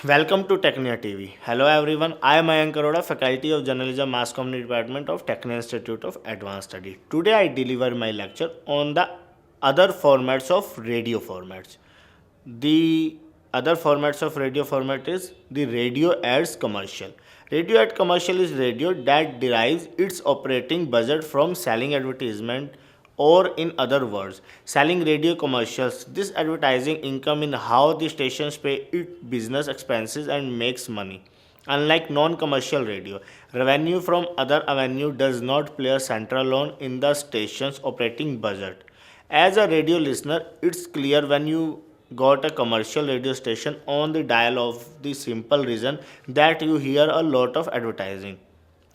Welcome to Technia TV. Hello everyone, I am Mayank Arora, Faculty of Journalism Mass Communication Department of Technia Institute of Advanced Study. Today I deliver my lecture on the other formats of radio formats. The other formats of radio format is the radio ads commercial. Radio ad commercial is radio that derives its operating budget from selling advertisement, or in other words, selling radio commercials. This advertising income in how the stations pay its business expenses and makes money. Unlike non-commercial radio, revenue from other avenue does not play a central role in the station's operating budget. As a radio listener, it's clear when you got a commercial radio station on the dial of the simple reason that you hear a lot of advertising.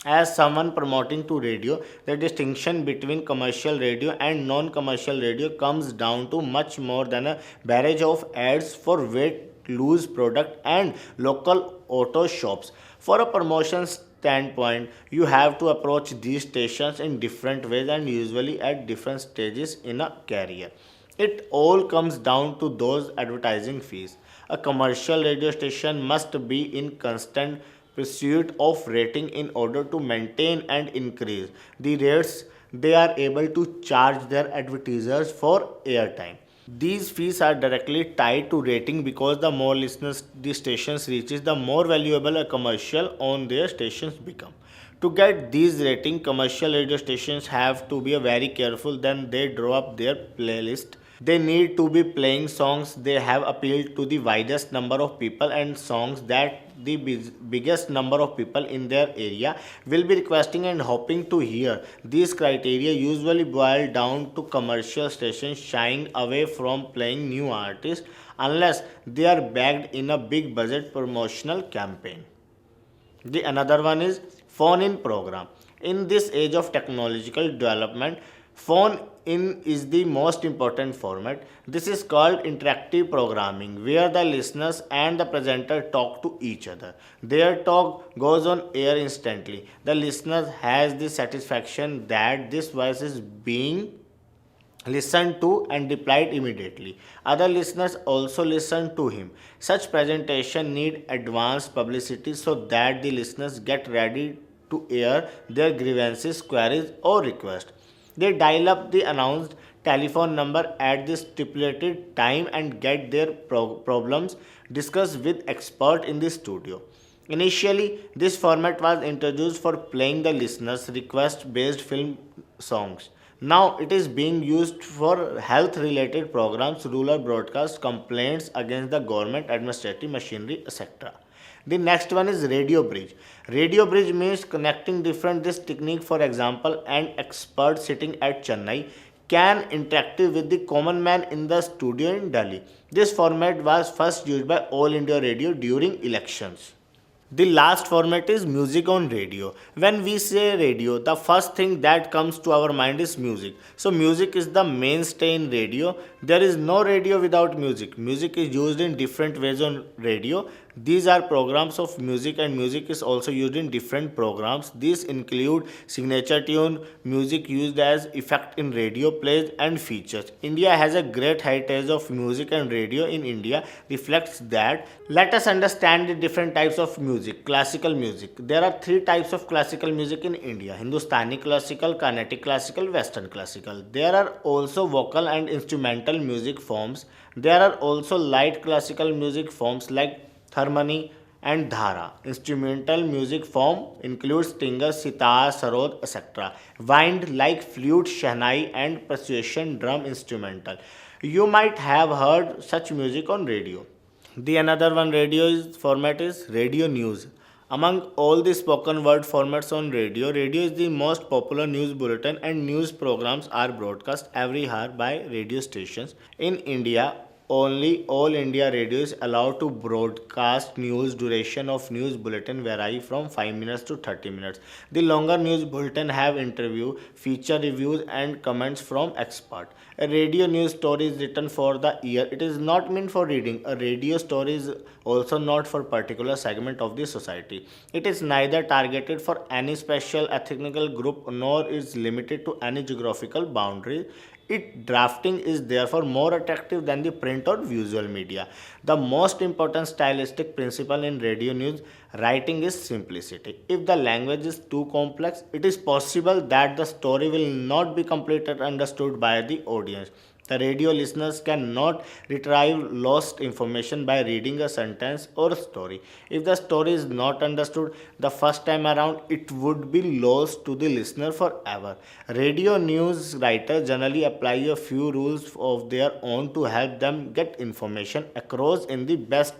As someone promoting to radio, the distinction between commercial radio and non commercial radio comes down to much more than a barrage of ads for weight loose product and local auto shops. For a promotion standpoint, you have to approach these stations in different ways and usually at different stages in a career. It all comes down to those advertising fees. A commercial radio station must be in constant pursuit of rating in order to maintain and increase the rates they are able to charge their advertisers for airtime. These fees are directly tied to rating because the more listeners the stations reaches, the more valuable a commercial on their stations become. To get these rating, commercial radio stations have to be very careful then they draw up their playlist. They need to be playing songs they have appealed to the widest number of people and songs that the biggest number of people in their area will be requesting and hoping to hear. These criteria usually boil down to commercial stations shying away from playing new artists unless they are backed in a big budget promotional campaign. The another one is phone in program. In this age of technological development, phone in is the most important format. This is called interactive programming, where the listeners and the presenter talk to each other. Their talk goes on air instantly. The listener has the satisfaction that this voice is being listened to and replied immediately. Other listeners also listen to him. Such presentation need advanced publicity so that the listeners get ready to air their grievances, queries or requests. They dial up the announced telephone number at the stipulated time and get their problems discussed with expert in the studio. Initially, this format was introduced for playing the listeners' request based film songs. Now it is being used for health related programs, rural broadcast, complaints against the government, administrative machinery, etc. The next one is radio bridge. Radio bridge means connecting different this technique. For example, an expert sitting at Chennai can interact with the common man in the studio in Delhi. This format was first used by All India Radio during elections. The last format is music on radio. When we say radio, the first thing that comes to our mind is music. So, music is the mainstay in radio. There is no radio without music. Music is used in different ways on radio. These are programs of music, and music is also used in different programs. These include signature tune, music used as effect in radio plays and features. India has a great heritage of music, and radio in India reflects that. Let us understand the different types of music. Classical music. There are three types of classical music in India: Hindustani classical, Carnatic classical, Western classical. There are also vocal and instrumental music forms. There are also light classical music forms like harmony and dhara. Instrumental music form includes stinger, sitar, sarod, etc. Wind like flute, shahnai and percussion drum instrumental. You might have heard such music on radio. The another one radio is format is radio news. Among all the spoken word formats on radio, radio is the most popular news bulletin and news programs are broadcast every hour by radio stations. In India, only All India Radio is allowed to broadcast news. Duration of news bulletin vary from 5 minutes to 30 minutes. The longer news bulletin have interview, feature reviews and comments from expert. A radio news story is written for the ear. It is not meant for reading. A radio story is also not for particular segment of the society. It is neither targeted for any special ethnic group nor is limited to any geographical boundary. It drafting is therefore more attractive than the print or visual media. The most important stylistic principle in radio news writing is simplicity. If the language is too complex, it is possible that the story will not be completely understood by the audience. The radio listeners cannot retrieve lost information by reading a sentence or a story. If the story is not understood the first time around, it would be lost to the listener forever. Radio news writers generally apply a few rules of their own to help them get information across in the best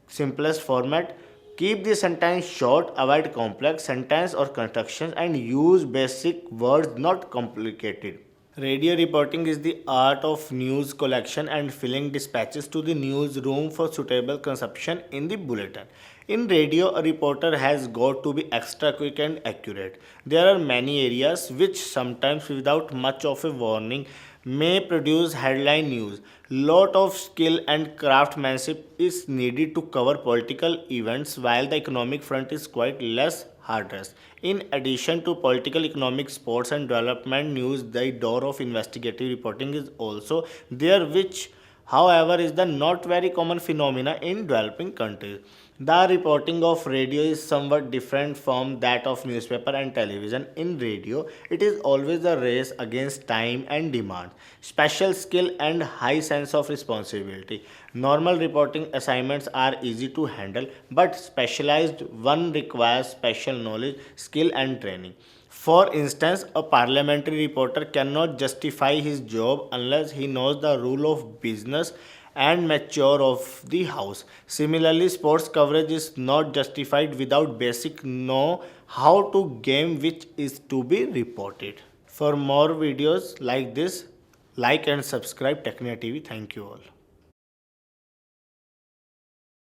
simplest format. Keep the sentence short, avoid complex sentence or constructions, and use basic words, not complicated. Radio reporting is the art of news collection and filling dispatches to the newsroom for suitable consumption in the bulletin. In radio, a reporter has got to be extra quick and accurate. There are many areas which, sometimes without much of a warning, may produce headline news. Lot of skill and craftsmanship is needed to cover political events, while the economic front is quite less hardest. In addition to political, economic, sports, and development news, the door of investigative reporting is also there, which, however, is the not very common phenomena in developing countries. The reporting of radio is somewhat different from that of newspaper and television. In radio, it is always a race against time and demand, special skill, and high sense of responsibility. Normal reporting assignments are easy to handle, but specialized one requires special knowledge, skill, and training. For instance, a parliamentary reporter cannot justify his job unless he knows the rule of business and mature of the house. Similarly, sports coverage is not justified without basic know how to game which is to be reported. For more videos like this, like and subscribe Technia TV. Thank you all.